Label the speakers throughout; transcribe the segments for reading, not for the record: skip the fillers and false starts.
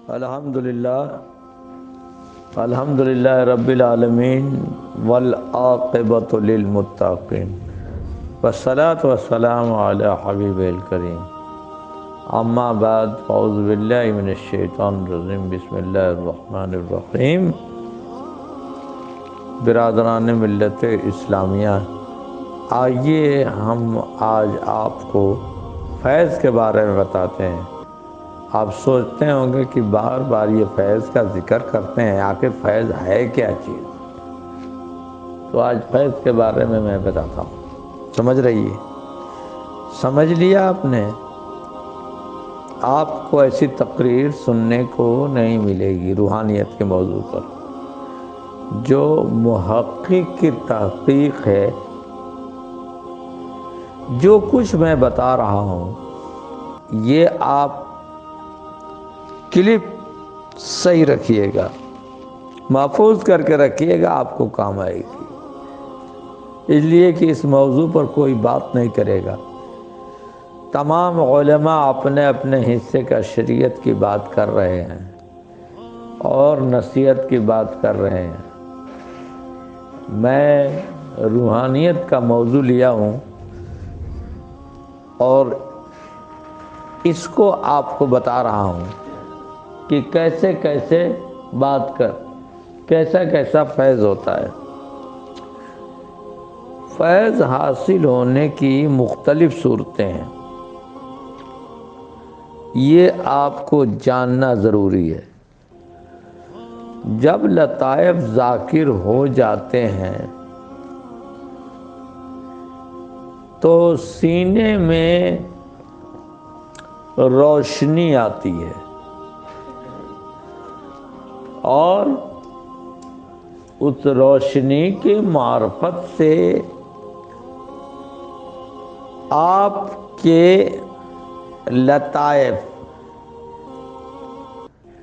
Speaker 1: الحمدللہ رب العالمین والعاقبۃ للمتقین والصلاۃ والسلام علی حبیب الکریم اما بعد فاعوذ باللہ من الشیطان الرجیم بسم اللہ الرحمن الرحیم۔ برادران ملت اسلامیہ، آئیے ہم آج آپ کو فیض کے بارے میں بتاتے ہیں۔ آپ سوچتے ہوں گے کہ بار بار یہ فیض کا ذکر کرتے ہیں، آخر فیض ہے کیا چیز؟ تو آج فیض کے بارے میں بتاتا ہوں، سمجھ رہیے۔ سمجھ لیا آپ نے؟ آپ کو ایسی تقریر سننے کو نہیں ملے گی روحانیت کے موضوع پر۔ جو محقق کی تحقیق ہے، جو کچھ میں بتا رہا ہوں یہ آپ کلپ صحیح رکھیے گا، محفوظ کر کے رکھیے گا، آپ کو کام آئے گی۔ اس لیے کہ اس موضوع پر کوئی بات نہیں کرے گا۔ تمام علماء اپنے اپنے حصے کا شریعت کی بات کر رہے ہیں اور نصیحت کی بات کر رہے ہیں۔ میں روحانیت کا موضوع لیا ہوں اور اس کو آپ کو بتا رہا ہوں کہ کیسے کیسے بات کر، کیسا کیسا فیض ہوتا ہے۔ فیض حاصل ہونے کی مختلف صورتیں ہیں، یہ آپ کو جاننا ضروری ہے۔ جب لطائف ذاکر ہو جاتے ہیں تو سینے میں روشنی آتی ہے اور اس روشنی کی معرفت سے آپ کے لطائف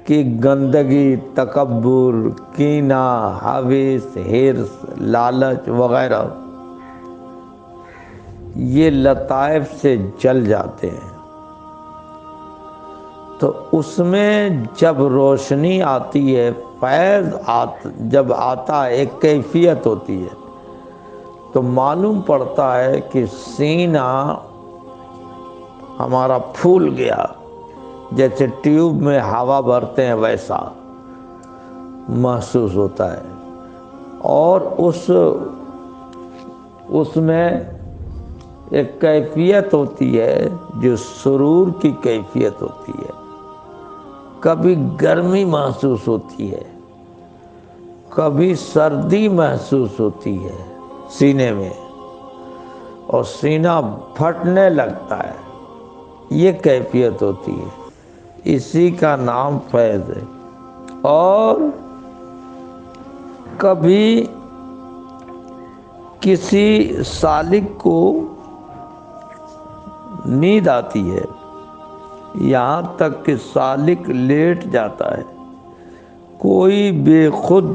Speaker 1: کی گندگی، تکبر، کینہ، حوث، حرص، لالچ وغیرہ یہ لطائف سے جل جاتے ہیں۔ تو اس میں جب روشنی آتی ہے، فیض جب آتا ہے، ایک کیفیت ہوتی ہے، تو معلوم پڑتا ہے کہ سینہ ہمارا پھول گیا، جیسے ٹیوب میں ہوا بھرتے ہیں ویسا محسوس ہوتا ہے۔ اور اس میں ایک کیفیت ہوتی ہے جو سرور کی کیفیت ہوتی ہے۔ کبھی گرمی محسوس ہوتی ہے، کبھی سردی محسوس ہوتی ہے سینے میں، اور سینہ پھٹنے لگتا ہے، یہ کیفیت ہوتی ہے۔ اسی کا نام فیض ہے۔ اور کبھی کسی سالک کو نیند آتی ہے، یہاں تک کہ سالک لیٹ جاتا ہے، کوئی بے خود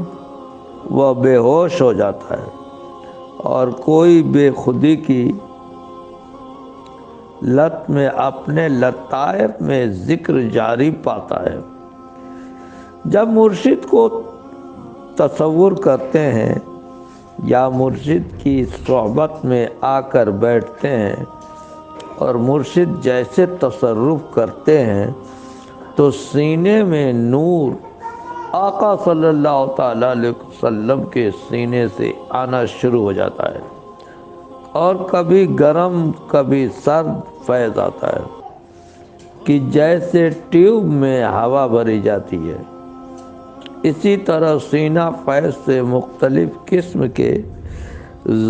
Speaker 1: و بے ہوش ہو جاتا ہے، اور کوئی بے خودی کی لت میں اپنے لطائف میں ذکر جاری پاتا ہے۔ جب مرشد کو تصور کرتے ہیں یا مرشد کی صحبت میں آ کر بیٹھتے ہیں اور مرشد جیسے تصرف کرتے ہیں تو سینے میں نور آقا صلی اللہ تعالیٰ علیہ وسلم کے سینے سے آنا شروع ہو جاتا ہے، اور کبھی گرم کبھی سرد فیض آتا ہے کہ جیسے ٹیوب میں ہوا بھری جاتی ہے۔ اسی طرح سینہ فیض سے مختلف قسم کے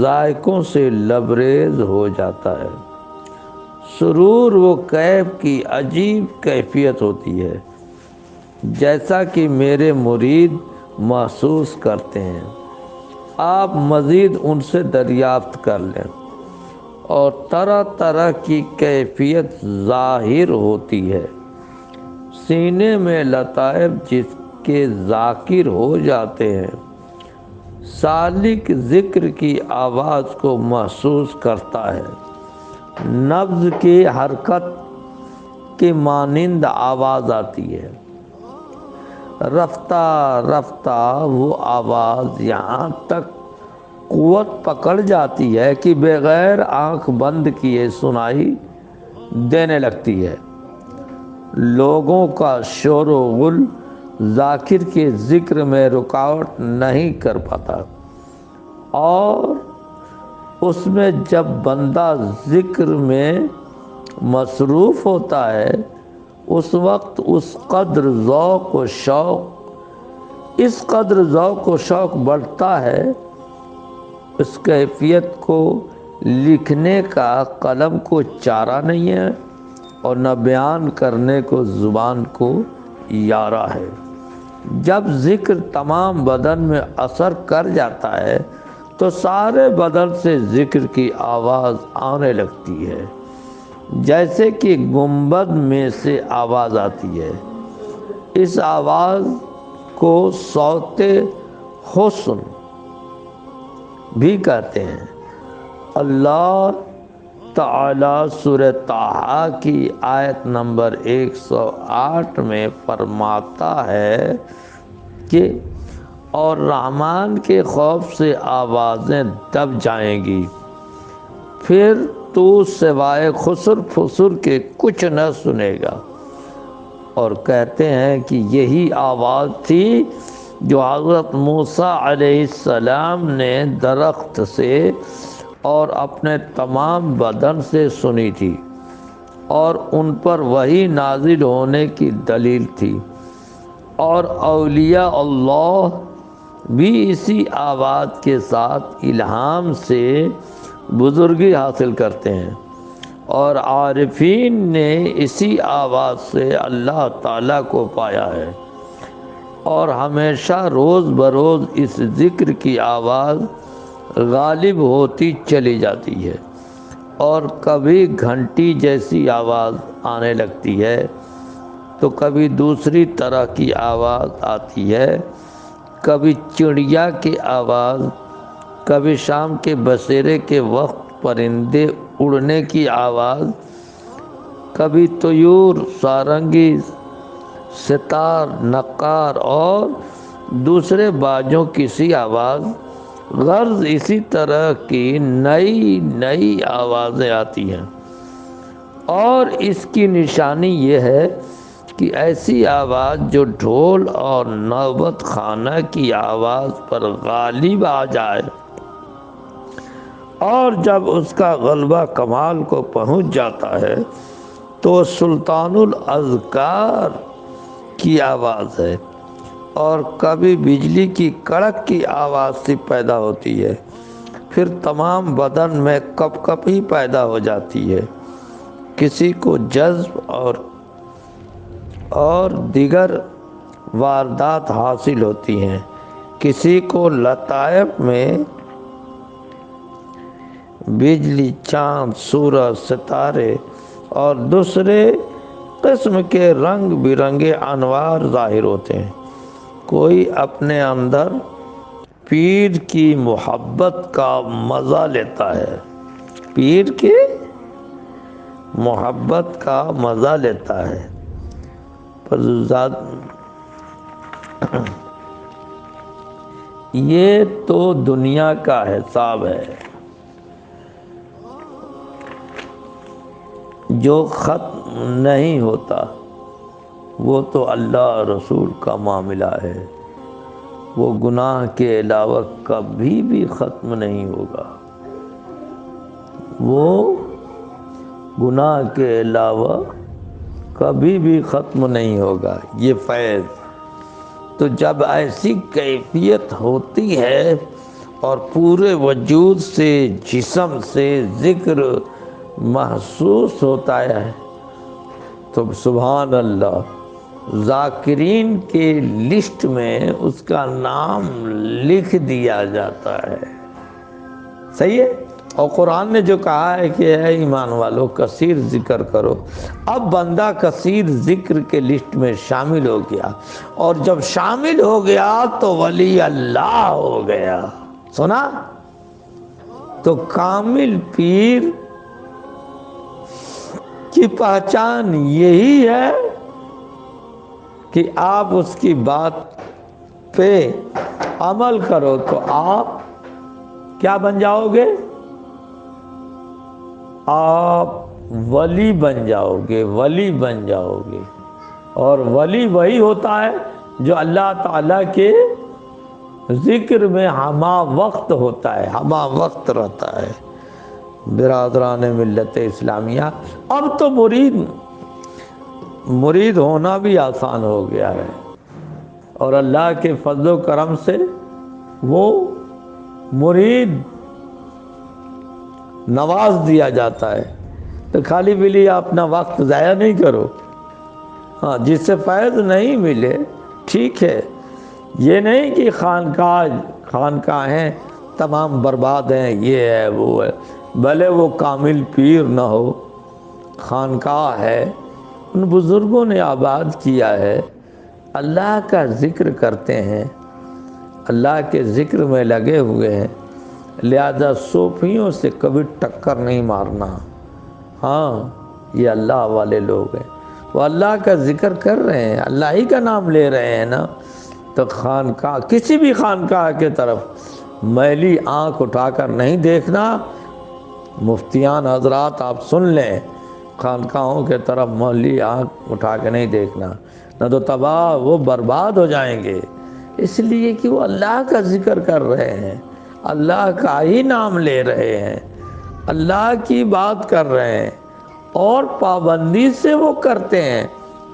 Speaker 1: ذائقوں سے لبریز ہو جاتا ہے۔ سرور و کیف کی عجیب کیفیت ہوتی ہے، جیسا کہ میرے مرید محسوس کرتے ہیں۔ آپ مزید ان سے دریافت کر لیں، اور طرح طرح کی کیفیت ظاہر ہوتی ہے۔ سینے میں لطائف جس کے ذاکر ہو جاتے ہیں، سالک ذکر کی آواز کو محسوس کرتا ہے۔ نبض کی حرکت کے مانند آواز آتی ہے، رفتہ رفتہ وہ آواز یہاں تک قوت پکڑ جاتی ہے کہ بغیر آنکھ بند کیے سنائی دینے لگتی ہے۔ لوگوں کا شور و غل ذاکر کے ذکر میں رکاوٹ نہیں کر پاتا، اور اس میں جب بندہ ذکر میں مصروف ہوتا ہے اس وقت اس قدر ذوق و شوق بڑھتا ہے، اس کیفیت کو لکھنے کا قلم کو چارہ نہیں ہے اور نہ بیان کرنے کو زبان کو یارہ ہے۔ جب ذکر تمام بدن میں اثر کر جاتا ہے تو سارے بدن سے ذکر کی آواز آنے لگتی ہے، جیسے کہ گنبد میں سے آواز آتی ہے۔ اس آواز کو صوت حسن بھی کہتے ہیں۔ اللہ تعالیٰ سورہ طٰہٰ کی آیت نمبر 108 میں فرماتا ہے کہ اور رحمان کے خوف سے آوازیں دب جائیں گی، پھر تو سوائے خسر پھسر کے کچھ نہ سنے گا۔ اور کہتے ہیں کہ یہی آواز تھی جو حضرت موسیٰ علیہ السلام نے درخت سے اور اپنے تمام بدن سے سنی تھی، اور ان پر وحی نازل ہونے کی دلیل تھی۔ اور اولیاء اللہ بھی اسی آواز کے ساتھ الہام سے بزرگی حاصل کرتے ہیں، اور عارفین نے اسی آواز سے اللہ تعالیٰ کو پایا ہے، اور ہمیشہ روز بروز اس ذکر کی آواز غالب ہوتی چلی جاتی ہے، اور کبھی گھنٹی جیسی آواز آنے لگتی ہے تو کبھی دوسری طرح کی آواز آتی ہے، کبھی چڑیا کی آواز، کبھی شام کے بسیرے کے وقت پرندے اڑنے کی آواز، کبھی طیور، سارنگی، ستار، نقار اور دوسرے بازوں کی سی آواز۔ غرض اسی طرح کی نئی نئی آوازیں آتی ہیں، اور اس کی نشانی یہ ہے کہ ایسی آواز جو ڈھول اور نوبت خانہ کی آواز پر غالب آ جائے، اور جب اس کا غلبہ کمال کو پہنچ جاتا ہے تو سلطان الاذکار کی آواز ہے، اور کبھی بجلی کی کڑک کی آواز سے پیدا ہوتی ہے، پھر تمام بدن میں کپ کپی پیدا ہو جاتی ہے، کسی کو جذب اور دیگر واردات حاصل ہوتی ہیں، کسی کو لطائف میں بجلی، چاند، سورج، ستارے اور دوسرے قسم کے رنگ برنگے انوار ظاہر ہوتے ہیں۔ کوئی اپنے اندر پیر کی محبت کا مزہ لیتا ہے، پیر کی محبت کا مزہ لیتا ہے، پر یہ تو دنیا کا حساب ہے، جو ختم نہیں ہوتا، وہ تو اللہ رسول کا معاملہ ہے، وہ گناہ کے علاوہ کبھی بھی ختم نہیں ہوگا، وہ گناہ کے علاوہ کبھی بھی ختم نہیں ہوگا یہ فیض۔ تو جب ایسی کیفیت ہوتی ہے اور پورے وجود سے، جسم سے ذکر محسوس ہوتا ہے تو سبحان اللہ، ذاکرین کے لسٹ میں اس کا نام لکھ دیا جاتا ہے۔ صحیح ہے؟ اور قرآن نے جو کہا ہے کہ اے ایمان والو کثیر ذکر کرو، اب بندہ کثیر ذکر کے لسٹ میں شامل ہو گیا، اور جب شامل ہو گیا تو ولی اللہ ہو گیا۔ سنا؟ تو کامل پیر کی پہچان یہی ہے کہ آپ اس کی بات پہ عمل کرو تو آپ کیا بن جاؤ گے؟ آپ ولی بن جاؤ گے، ولی بن جاؤ گے۔ اور ولی وہی ہوتا ہے جو اللہ تعالیٰ کے ذکر میں ہمہ وقت ہوتا ہے، ہمہ وقت رہتا ہے۔ برادران ملت اسلامیہ، اب تو مرید ہونا بھی آسان ہو گیا ہے، اور اللہ کے فضل و کرم سے وہ مرید نواز دیا جاتا ہے۔ تو خالی بلی اپنا وقت ضائع نہیں کرو۔ ہاں، جس سے فیض نہیں ملے ٹھیک ہے، یہ نہیں کہ خانقاہیں تمام برباد ہیں، یہ ہے وہ ہے، بھلے وہ کامل پیر نہ ہو، خانقاہ ہے، ان بزرگوں نے آباد کیا ہے، اللہ کا ذکر کرتے ہیں، اللہ کے ذکر میں لگے ہوئے ہیں، لہذا صوفیوں سے کبھی ٹکر نہیں مارنا۔ ہاں، یہ اللہ والے لوگ ہیں، وہ اللہ کا ذکر کر رہے ہیں، اللہ ہی کا نام لے رہے ہیں نا، تو خانقاہ، کسی بھی خانقاہ کے طرف میلی آنکھ اٹھا کر نہیں دیکھنا۔ مفتیان حضرات آپ سن لیں، خانقاہوں کے طرف میلی آنکھ اٹھا کے نہیں دیکھنا، نہ تو تباہ، وہ برباد ہو جائیں گے، اس لیے کہ وہ اللہ کا ذکر کر رہے ہیں، اللہ کا ہی نام لے رہے ہیں، اللہ کی بات کر رہے ہیں، اور پابندی سے وہ کرتے ہیں،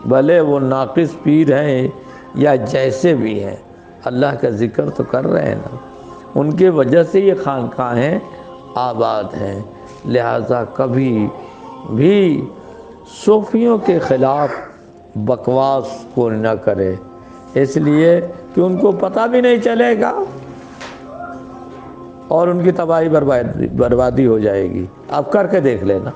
Speaker 1: بھلے وہ ناقص پیر ہیں یا جیسے بھی ہیں، اللہ کا ذکر تو کر رہے ہیں نا، ان کے وجہ سے یہ خانقاہیں آباد ہیں۔ لہذا کبھی بھی صوفیوں کے خلاف بکواس کو نہ کرے، اس لیے کہ ان کو پتہ بھی نہیں چلے گا اور ان کی تباہی بربادی ہو جائے گی۔ آپ کر کے دیکھ لینا۔